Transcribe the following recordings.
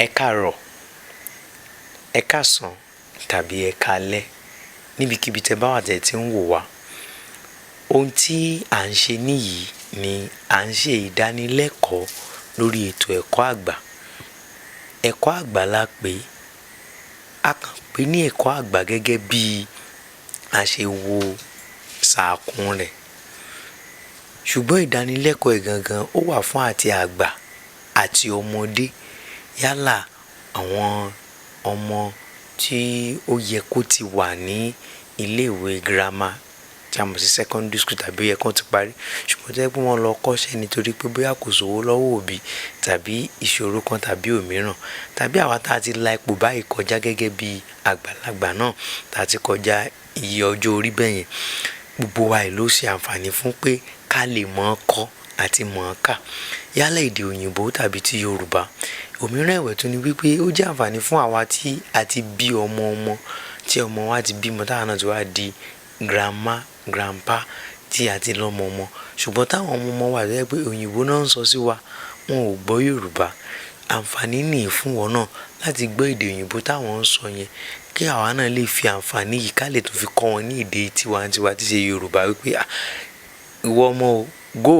Ẹ káàárọ̀, ẹ káàsán tàbí ẹ káalẹ́ níbikíbi tẹ́ bá wà tẹ́ tí ń wò wá. Ohun tí à ń ṣe níyìí ni à ń ṣe ìdánilẹ́kọ̀ọ́ lórí ètò ẹ̀kọ́ àgbà. Ẹ̀kọ́ àgbà la pè é. A kàn pè ní ẹ̀kọ́ àgbà gẹ́gẹ́ bí a ṣe wo sàkún rẹ̀. Ṣùgbọ́n ìdánilẹ́kọ̀ọ́ gangan ó wà fún àti àgbà àti ọmọdé. Yálà àwọn ọmọ tí ó yẹ kó ti wà ní ilé-ìwé girama tí a mọ̀ sí secondary school tàbí ó yẹ kó ti parí, ṣùgbọ́n tó jẹ́ pé wọ́n lọ kọ́ṣẹ́ nítorí pé bóyá kò sówó lọ́wọ́ òbí tàbí ìṣòro kan tàbí òmíràn, tàbí àwa tá a ti la ipò báyìí kọjá gẹ́gẹ́ bí àgbàlagbà náà tá a ti kọjá iye ọjọ́ orí bẹ́yẹn. Gbogbo wa yìí ló ṣe àǹfààní fún pé ká lè mọ̀ ọ́n kọ́ àti mọ̀ ọ́n kà. Yálà èdè òyìnbó tàbí ti Yorùbá. Òmíràn ẹ̀wẹ̀ tún ni wípé ó jẹ́ àǹfààní fún àwa tí a ti bí ọmọ tí ọmọ wa ti bímọ táwọn náà ti wá di grandma grandpa tí a ti lọ́mọ ọmọ. Ṣùgbọ́n táwọn ọmọ wa tó jẹ́ pé òyìnbó náà ń sọ sí wa, wọn ò gbọ́ Yorùbá. Àǹfààní nìyí fún wọn náà láti gbọ́ èdè òyìnbó táwọn ń sọ yẹn, kí àwa náà lè fi àǹfààní yìí ká lè tún fi kọ́ wọn ní èdè tiwantiwa tí ṣe Yorùbá wípé ìwọ ọmọ o, go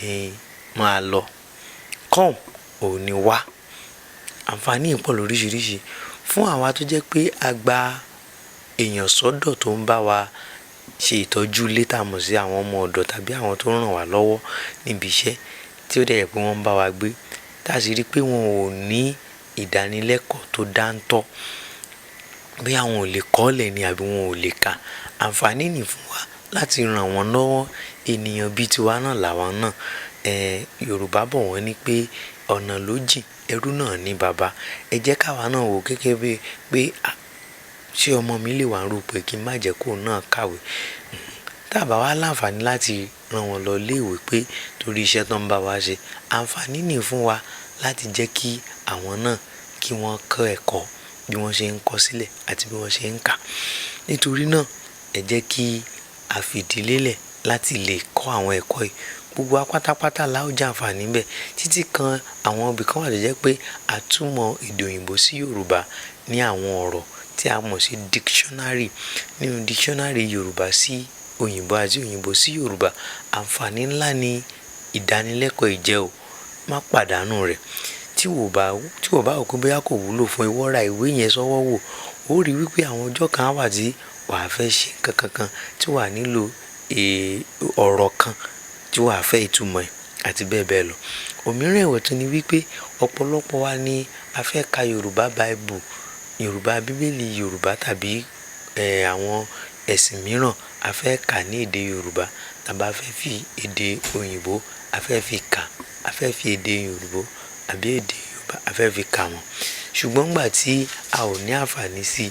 ni máa lọ, come ò ní wá. Àǹfààní yìí pọ̀ lóríṣiríṣi fún àwa tó jẹ́ pé a gba èèyàn sọ́dọ̀ tó ń bá wa ṣe ìtọ́jú ilé tá a mọ̀ sí àwọn ọmọ ọ̀dọ̀ tàbí àwọn tó ń ràn wá lọ́wọ́ níbi iṣẹ́ tí ó dẹ̀ jẹ́ pé wọ́n ń bá wa gbé, tá a sì rí pé wọn ò ní ìdánilẹ́kọ̀ọ́ tó dáńtọ́, bí àwọn ò lè kọ́lẹ̀ ni àbí wọn ò lè kà. Àǹfààní nìyí fún wa láti ràn wọ́n lọ́wọ́. Ènìyàn bíi tiwa náà làwọn náà. Yorùbá bọ̀ wọ́n ní pé ọ̀nà ló jìn, ẹrú náà ní baba. Ẹ jẹ́ káwa náà wò gẹ́gẹ́ bí pé ṣé ọmọ mi lè wà ń rò pé kí n má jẹ́ kó náà kàwé. Tá a bá wá láǹfààní láti ràn wọ́n lọ ilé-ìwé pé torí iṣẹ́ tó ń bá wa ṣe, àǹfààní nìyí fún wa láti jẹ́ kí àwọn náà kí wọ́n kọ́ ẹ̀kọ́ bí wọ́n ṣe ń kọ sílẹ̀ àti bí wọ́n ṣe ń kà. Nítorí náà ẹ jẹ́ kí a fìdílélẹ̀ láti lè kọ́ àwọn ẹ̀kọ́ yìí. Gbogbo wa pátápátá la ó jẹ àǹfààní bẹ́ẹ̀. Títí kan àwọn ibì kan wà tó jẹ́ pé àtúmọ̀ èdè òyìnbó sí Yorùbá ní àwọn ọ̀rọ̀ tí a mọ̀ sí dictionary. Nínú dictionary Yorùbá sí òyìnbó àti òyìnbó sí Yorùbá, àǹfààní ńlá ni ìdánilẹ́kọ̀ọ́ yìí jẹ́ o. Má pàdánù rẹ̀. Tí wò bá wò pé bóyá kò wúlò fún ìwọ, ra ìwé yẹn sọ́wọ́ wò, ó rí wípé àwọn ọjọ́ kan wà tí wà á fẹ́ ṣe nǹkan kan tí wà á nílò ọ̀rọ̀ kan tí wà á fẹ́ ìtumọ̀ ẹ̀ àti bẹ́ẹ̀ bẹ́ẹ̀ lọ. Òmíràn ẹ̀wẹ̀ tún ni wípé ọ̀pọ̀lọpọ̀ wa ni a fẹ́ ka Yorùbá Bible, Yorùbá Bíbélì Yorùbá tàbí àwọn ẹ̀sìn mìíràn a fẹ́ kà ní èdè Yorùbá tàbí a fẹ́ fi èdè òyìnbó a fẹ́ fi kà, a fẹ́ fi èdè Yorùbá àbí èdè Yorùbá a fẹ́ fi kà wọ́n. Ṣùgbọ́n nígbà tí a ò ní àǹfààní sí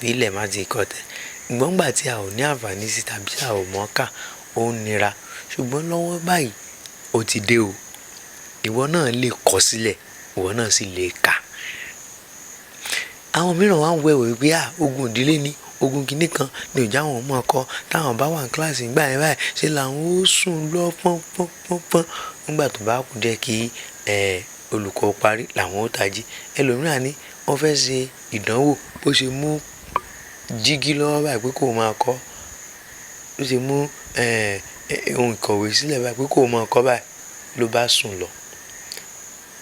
bí ilẹ̀ má ti kọ́ tẹ̀, ṣùgbọ́n nígbà tí a ò ní àǹfààní sí tàbí a ò mọ̀ kà, ó ń nira. Ṣùgbọ́n lọ́wọ́ báyìí ó ti dé o. Ìwọ náà lè kọ sílẹ̀, ìwọ náà sì lè kà. Àwọn mìíràn wá ń wẹ̀wẹ̀ wípé ogun ìdílé ni, ogun kìíní kan ni ò já wọn mọ̀ ọkọ. Táwọn bá wà ní kíláàsì nígbà yẹn báyìí ṣe làwọn ó sùn lọ pọ́npọ́npọ́n. Nígbà tó bá kù díẹ̀ kí olùkọ́ parí làwọn ó tají. Ẹlòmíràn ní wọ́n fẹ́ ṣe ìdánwò, bó ṣe mú jígí lọ́wọ́ báyìí pé kó máa kọ́, bó ṣe mú ohun ìkọ̀wé sílẹ̀ báyìí pé kó máa kọ́ báyìí ló bá sùn lọ.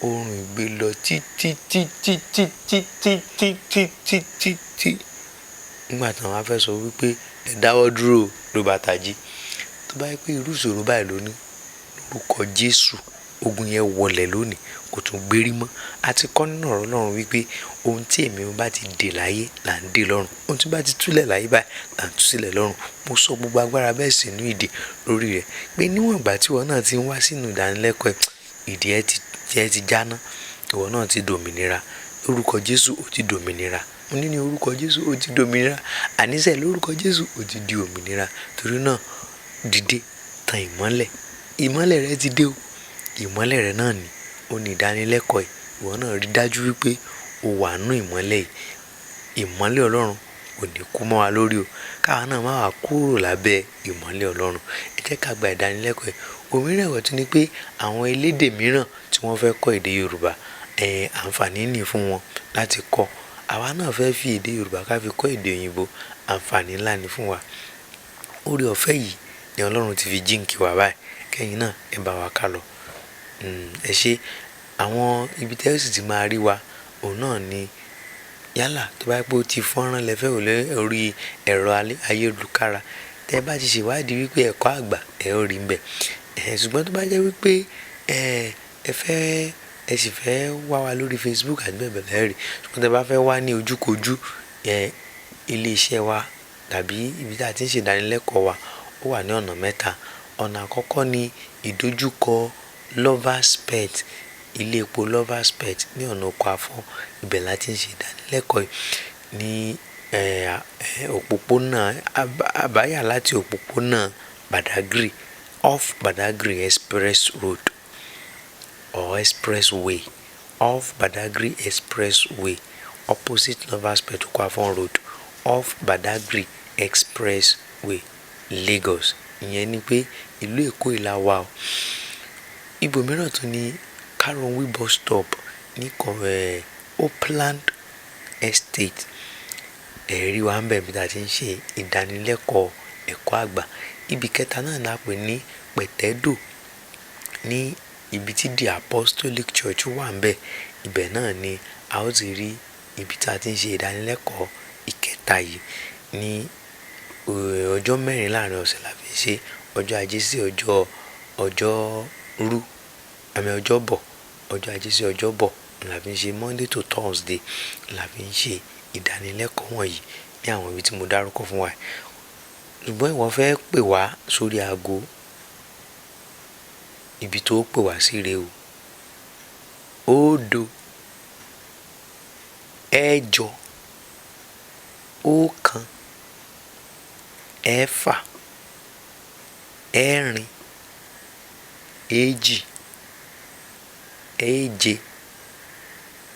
Oorun ìgbé lọ títí. Nígbà tí wọ́n á fẹ́ sọ wípé ẹ dáwọ́ dúró ló bá tají. Tó bá yẹ pé irú ìṣòro báyìí ló ní, lórúkọ Jésù ogun yẹn wọlẹ̀ lónìí kò tún gbérí mọ́. A ti kọ́ nínú ọ̀rọ̀ Ọlọ́run wípé ohun tí èmi bá ti dè láyé là ń dè lọ́run, ohun tí bá ti túlẹ̀ láyé báyìí là ń tú sílẹ̀ lọ́run. Mo sọ gbogbo agbára bẹ́ẹ̀ sínú ìdè lórí rẹ̀ pé níwọ̀n ìgbà tí ìwọ náà ti ń wá sínú ìdánilẹ́kọ̀ọ́ ìdè ẹ ti jáná, ìwọ náà ti dòmìnira. Lórúkọ Jésù ó ti dòmìnira. Mo ní orúkọ Jésù ó ti dòmìnira. Àníṣe lórúkọ Jésù ó ti di òmìnira. Torí náà dìde tan ìmọ́lẹ̀. Ìmọ́lẹ̀ rẹ ti dé o. Ìmọ́lẹ̀ rẹ náà ni ó ní ìdánilẹ́kọ̀ọ́ yìí. Ìwọ náà rí dájú wípé o wà nínú ìmọ́lẹ̀ yìí. Ìmọ́lẹ̀ Ọlọ́run kò ní kú mọ́ wa lórí o. Káwa náà má wá kúrò lábẹ́ ìmọ́lẹ̀ Ọlọ́run. Ẹ jẹ́ ká gba ìdánilẹ́kọ̀ọ́ yìí. Òmíràn ẹ̀wẹ̀ tún ni pé àwọn elédè mìíràn tí wọ́n fẹ́ kọ́ èdè Yorùbá, àǹfààní ní fún wọn láti kọ́. Àwa náà fẹ́ fi èdè Yorùbá ká fi kọ́ èdè òyìnbó, àǹfààní ńlá ni fún wa. Oore ọ̀fẹ́ yìí ni Ọlọ́run ti fi jíǹkí wa báyìí. Kẹ́yìn náà ẹ bá wa ká lọ. Ẹ ṣé. Àwọn ibi tí ẹ sì ti máa rí wa òun náà ni yálà tó bá pé ó ti fọ́nrán lẹ́fẹ́ ò lórí ẹ̀rọ ayélujára. Tẹ́ bá ti ṣèwádìí wípé Ẹ̀kọ́ Àgbà ẹ ó rí ńbẹ̀. Ṣùgbọ́n tó bá jẹ́ wípé ẹ sì fẹ́ wá wa lórí Facebook àti bẹ́ẹ̀ bẹ́ẹ̀ lẹ́rìí. Ṣùgbọ́n tẹ́ bá fẹ́ wá ní ojúkojú ilé iṣẹ́ wa tàbí ibi tí a ti ń ṣe ìdánilẹ́kọ̀ọ́ wa, ó wà ní ọ̀nà mẹ́ta. Ọ̀nà àkọ́kọ́ ni ìdojúkọ Lovers Pet, ilé epo Lovers Pet ní ọ̀nà oko Afọ́. Ibẹ̀ la ti ń ṣe ìdánilẹ́kọ̀ọ́ ní òpópónà àbáyà láti òpópónà Badagry, off Badagry Express Road or Expressway, off Badagry Expressway, opposite Lovers Pet oko Afọ́ Road, off Badagry Expressway, Lagos. Ìyẹn ni pé ìlú Èkó ìlà wa o. Ibòmíràn tún ní Karonwi bus stop ní Upland Estate. Ẹ̀rí wa ń bẹ̀ bí a ti ń ṣe ìdánilẹ́kọ̀ọ́ Ẹ̀kọ́ Àgbà. Ibi kẹta náà la pè ní Pẹ̀tẹ́dò ní ibi tí The Apostolic Church wà ń bẹ̀. Ibẹ̀ náà ni a ó ti rí ibi tí a ti ń ṣe ìdánilẹ́kọ̀ọ́ ìkẹta yìí ní ọjọ́ mẹ́rin láàrin ọ̀sẹ̀ la fi ṣe. Ọjọ́ Ajé sí Ọjọ́rú, Ọjọ́bọ̀. Ọjọ́ Ajé sí Ọjọ́bọ̀ la fi ń ṣe. Monday to Thursday la fi ń ṣe ìdánilẹ́kọ̀ọ́ wọ̀nyí ní àwọn ibi tí mo dárúkọ fún wa. Ṣùgbọ́n ìwọ fẹ́ pè wá sórí aago, ibi tó pè wá sí rèé o. 0 ẹ̀jọ 1 ẹ̀fà 4 2 èje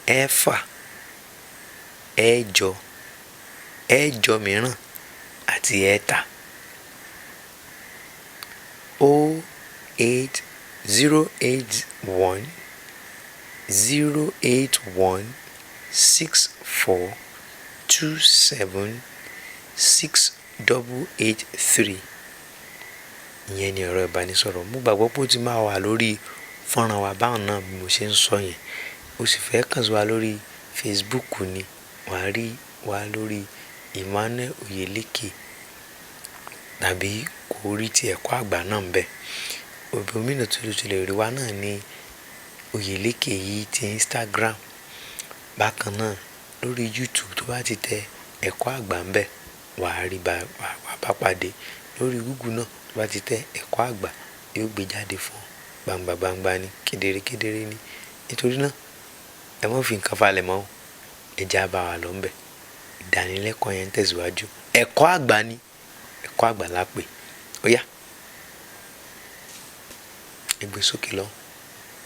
6 ẹ̀jọ mìíràn àti ẹ̀ta. 08081 6427 6883. Ìyẹn ni ẹ̀rọ ìbánisọ̀rọ̀. Mo gbàgbọ́ pé ó ti máa wà lórí fọ́nrán wa báwọn náà bí mo ṣe ń sọ yẹn. O sì fẹ́ kàn sí wa lórí Facebook ni, wàá rí wa lórí Emmanuel Oyeleke tàbí kó rí ti Ẹ̀kọ́ Àgbà náà ń bẹ̀. Òmíràn tó lè rí wa náà ní Oyeleke yìí ti Instagram. Bákan náà lórí YouTube tó bá ti tẹ Ẹ̀kọ́ Àgbà ń bẹ̀, wàá rí wàá bá pàdé. Lórí Google náà tó bá ti tẹ Ẹ̀kọ́ Àgbà yóò gbé jáde fún gbangba ni, kedere ni. Nítorí náà ẹ má fi nǹkan falẹ̀ mọ́ o. Ẹ já bá wa lọ ń bẹ̀. Ìdánilẹ́kọ̀ọ́ yẹn ń tẹ̀síwájú. Ẹ̀kọ́ Àgbà ni, Ẹ̀kọ́ Àgbà la pè. Ó yá, ẹ gbé sókè lọ.